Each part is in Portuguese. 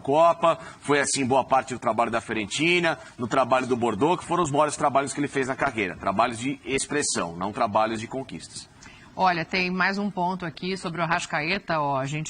Copa, foi assim boa parte do trabalho da Fiorentina, no trabalho do Bordeaux, que foram os maiores trabalhos que ele fez na carreira. Trabalhos de expressão, não trabalhos de conquistas. Olha, tem mais um ponto aqui sobre o Arrascaeta,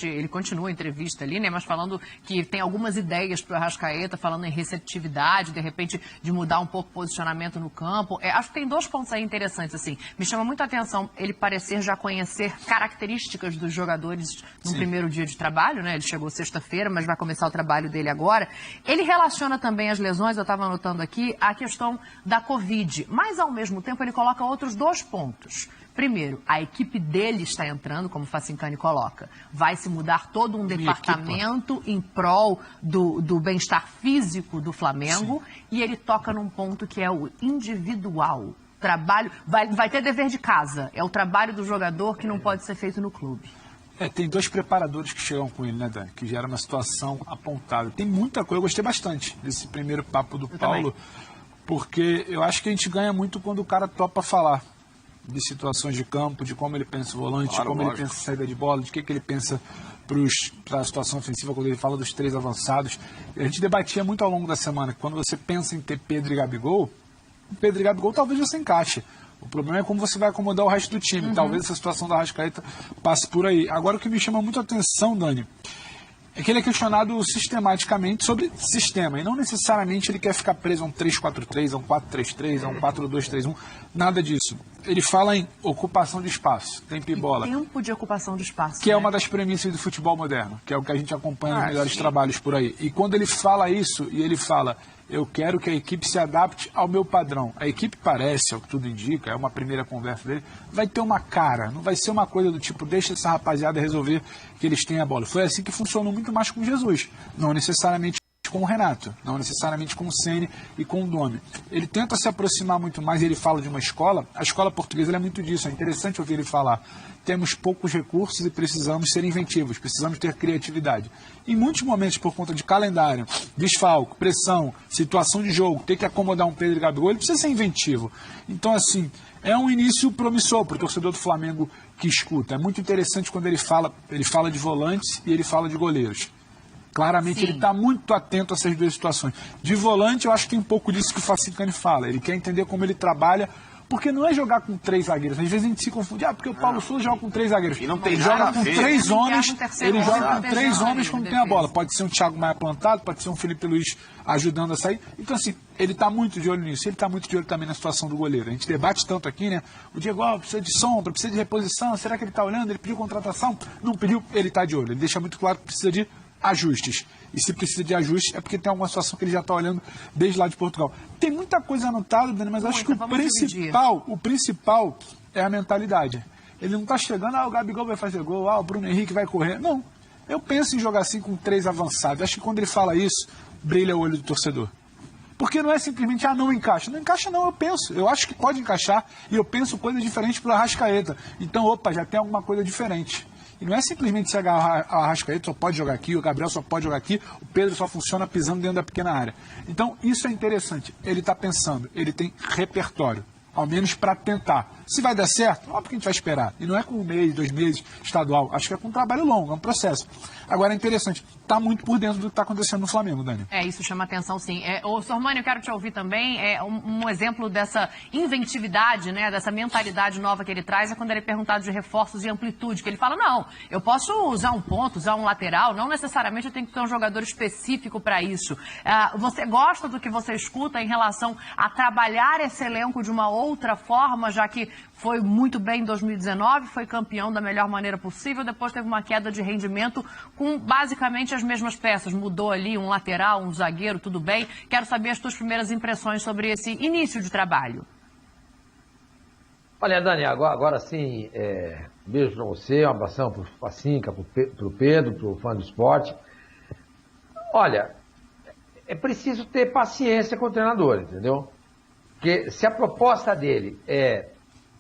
ele continua a entrevista ali, né, mas falando que tem algumas ideias para o Arrascaeta, falando em receptividade, de repente de mudar um pouco o posicionamento no campo. Acho que tem 2 pontos aí interessantes, assim. Me chama muito a atenção ele parecer já conhecer características dos jogadores no primeiro dia de trabalho, né, ele chegou sexta-feira, mas vai começar o trabalho dele agora. Ele relaciona também as lesões, eu estava anotando aqui, a questão da Covid, mas ao mesmo tempo ele coloca outros 2 pontos. Primeiro, a equipe dele está entrando, como o Facincani coloca. Vai se mudar todo um departamento em prol do bem-estar físico do Flamengo. Sim. E ele toca num ponto que é o individual. Trabalho, vai ter dever de casa. É o trabalho do jogador que não pode ser feito no clube. Tem 2 preparadores que chegam com ele, né, Dani? Que gera uma situação apontável. Tem muita coisa, eu gostei bastante desse primeiro papo do Paulo, porque eu acho que a gente ganha muito quando o cara topa falar de situações de campo, de como ele pensa o volante, de como ele pensa a saída de bola, de que ele pensa para a situação ofensiva, quando ele fala dos 3 avançados. A gente debatia muito ao longo da semana que quando você pensa em ter Pedro e Gabigol, o Pedro e Gabigol talvez você encaixe. O problema é como você vai acomodar o resto do time. Talvez essa situação da Arrascaeta passe por aí. Agora, o que me chama muito a atenção, Dani, é que ele é questionado sistematicamente sobre sistema, e não necessariamente ele quer ficar preso a um 3-4-3, a um 4-3-3, a um 4-2-3-1, nada disso. Ele fala em ocupação de espaço, tempo e bola. Tempo de ocupação de espaço. Que é uma das premissas do futebol moderno, que é o que a gente acompanha nos melhores trabalhos por aí. E quando ele fala isso, e ele fala, eu quero que a equipe se adapte ao meu padrão. A equipe parece, é o que tudo indica, é uma primeira conversa dele, vai ter uma cara, não vai ser uma coisa do tipo, deixa essa rapaziada resolver que eles têm a bola. Foi assim que funcionou muito mais com Jesus, não necessariamente com o Renato, não necessariamente com o Ceni e com o Domi. Ele tenta se aproximar muito mais, ele fala de uma escola, a escola portuguesa é muito disso, é interessante ouvir ele falar. Temos poucos recursos e precisamos ser inventivos, precisamos ter criatividade. Em muitos momentos, por conta de calendário, desfalco, pressão, situação de jogo, ter que acomodar um Pedro e Gabigol, ele precisa ser inventivo. Então, assim, é um início promissor para o torcedor do Flamengo que escuta. É muito interessante quando ele fala de volantes e ele fala de goleiros. Claramente ele está muito atento a essas 2 situações. De volante, eu acho que tem um pouco disso que o Facincani fala. Ele quer entender como ele trabalha, porque não é jogar com 3 zagueiros. Às vezes a gente se confunde, porque o Paulo Souza joga com 3 zagueiros. E não tem ele joga com 3 homens, ele joga com 3 homens quando tem a bola. Pode ser um Thiago Maia plantado, pode ser um Felipe Luiz ajudando a sair. Então, assim, ele está muito de olho nisso. Ele está muito de olho também na situação do goleiro. A gente debate tanto aqui, né? O Diego precisa de sombra, precisa de reposição. Será que ele está olhando? Ele pediu contratação? Não pediu, ele está de olho. Ele deixa muito claro que precisa de ajustes. E se precisa de ajustes, é porque tem alguma situação que ele já está olhando desde lá de Portugal. Tem muita coisa anotada, Dani, mas acho que o principal é a mentalidade. Ele não está chegando, o Gabigol vai fazer gol, o Bruno Henrique vai correr. Não. Eu penso em jogar assim com 3 avançados. Acho que quando ele fala isso, brilha o olho do torcedor. Porque não é simplesmente, não encaixa. Não encaixa não, eu penso. Eu acho que pode encaixar e eu penso coisas diferentes para o Arrascaeta. Então, já tem alguma coisa diferente. E não é simplesmente se agarrar a Arrascaeta, só pode jogar aqui, o Gabriel só pode jogar aqui, o Pedro só funciona pisando dentro da pequena área. Então, isso é interessante. Ele está pensando, ele tem repertório, ao menos para tentar. Se vai dar certo, óbvio que a gente vai esperar. E não é com 1 mês, 2 meses, estadual. Acho que é com um trabalho longo, é um processo. Agora é interessante, está muito por dentro do que está acontecendo no Flamengo, Dani. Isso chama atenção, sim. Sormani, eu quero te ouvir também. Um exemplo dessa inventividade, né, dessa mentalidade nova que ele traz é quando ele é perguntado de reforços e amplitude, que ele fala, não, eu posso usar um ponto, usar um lateral, não necessariamente eu tenho que ter um jogador específico para isso. Você gosta do que você escuta em relação a trabalhar esse elenco de uma outra forma, já que foi muito bem em 2019, foi campeão da melhor maneira possível, depois teve uma queda de rendimento com basicamente as mesmas peças. Mudou ali um lateral, um zagueiro, tudo bem. Quero saber as tuas primeiras impressões sobre esse início de trabalho. Olha, Dani, agora sim, um beijo para você, um abração para o Facinca, para o Pedro, para o fã do esporte. Olha, é preciso ter paciência com o treinador, entendeu? Porque se a proposta dele é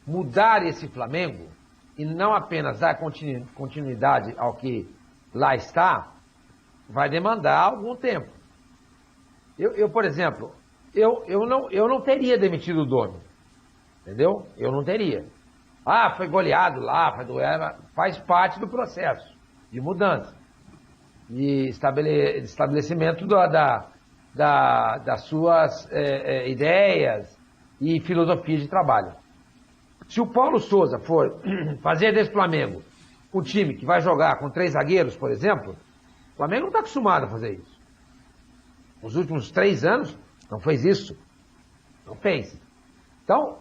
mudar esse Flamengo e não apenas dar continuidade ao que lá está, vai demandar algum tempo. Eu por exemplo, eu não teria demitido o Domi, entendeu? Eu não teria. Foi goleado lá, faz parte do processo de mudança. de estabelecimento das suas ideias e filosofia de trabalho. Se o Paulo Souza for fazer desse Flamengo um time que vai jogar com 3 zagueiros, por exemplo, o Flamengo não está acostumado a fazer isso. Nos últimos 3 anos não fez isso. Não fez. Então,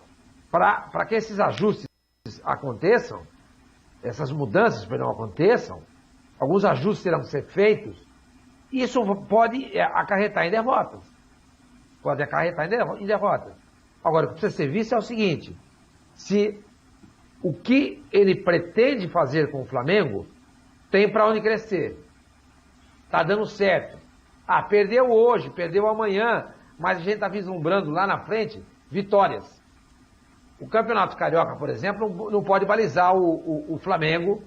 para que esses ajustes aconteçam, essas mudanças não aconteçam, alguns ajustes terão que ser feitos, e isso pode acarretar em derrotas. Pode acarretar em derrotas. Agora, o que precisa ser visto é o seguinte: se o que ele pretende fazer com o Flamengo tem para onde crescer. Está dando certo. Perdeu hoje, perdeu amanhã, mas a gente está vislumbrando lá na frente vitórias. O Campeonato Carioca, por exemplo, não pode balizar o Flamengo,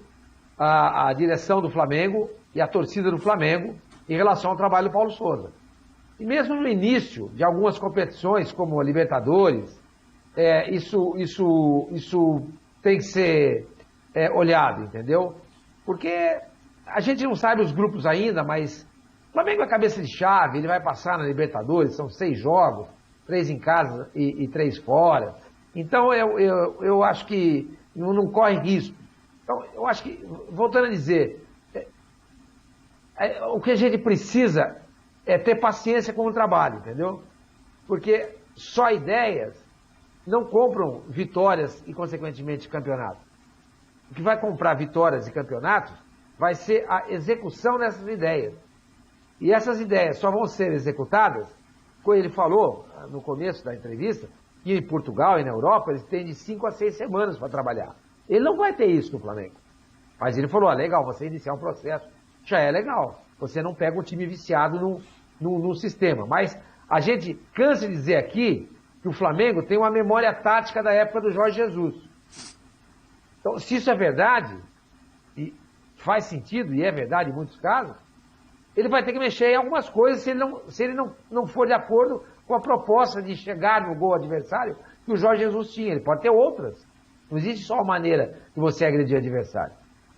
a direção do Flamengo e a torcida do Flamengo em relação ao trabalho do Paulo Souza. E mesmo no início de algumas competições, como a Libertadores, isso tem que ser olhado, entendeu? Porque a gente não sabe os grupos ainda, mas o Flamengo é cabeça de chave, ele vai passar na Libertadores, são 6 jogos, 3 em casa e 3 fora. Então eu acho que não corre risco. Então eu acho que, voltando a dizer, o que a gente precisa é ter paciência com o trabalho, entendeu? Porque só ideias não compram vitórias e, consequentemente, campeonatos. O que vai comprar vitórias e campeonatos vai ser a execução dessas ideias. E essas ideias só vão ser executadas, como ele falou no começo da entrevista, que em Portugal e na Europa eles têm de 5 a 6 semanas para trabalhar. Ele não vai ter isso no Flamengo. Mas ele falou, legal, você iniciar um processo, já é legal. Você não pega um time viciado no sistema. Mas a gente cansa de dizer aqui que o Flamengo tem uma memória tática da época do Jorge Jesus. Então, se isso é verdade, e faz sentido, e é verdade em muitos casos, ele vai ter que mexer em algumas coisas se ele não for de acordo com a proposta de chegar no gol adversário que o Jorge Jesus tinha. Ele pode ter outras. Não existe só uma maneira de você agredir o adversário.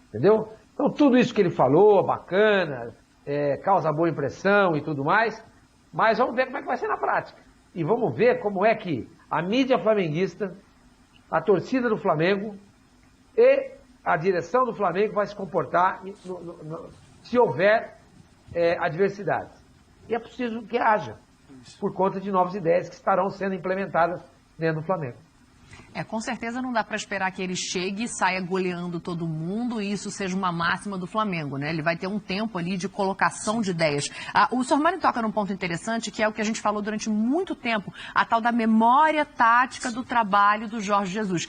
Entendeu? Então, tudo isso que ele falou, bacana, causa boa impressão e tudo mais, mas vamos ver como é que vai ser na prática. E vamos ver como é que a mídia flamenguista, a torcida do Flamengo e a direção do Flamengo vai se comportar se houver adversidades. E é preciso que haja, por conta de novas ideias que estarão sendo implementadas dentro do Flamengo. Com certeza não dá para esperar que ele chegue e saia goleando todo mundo e isso seja uma máxima do Flamengo, né? Ele vai ter um tempo ali de colocação de ideias. O Sormani toca num ponto interessante, que é o que a gente falou durante muito tempo, a tal da memória tática do trabalho do Jorge Jesus.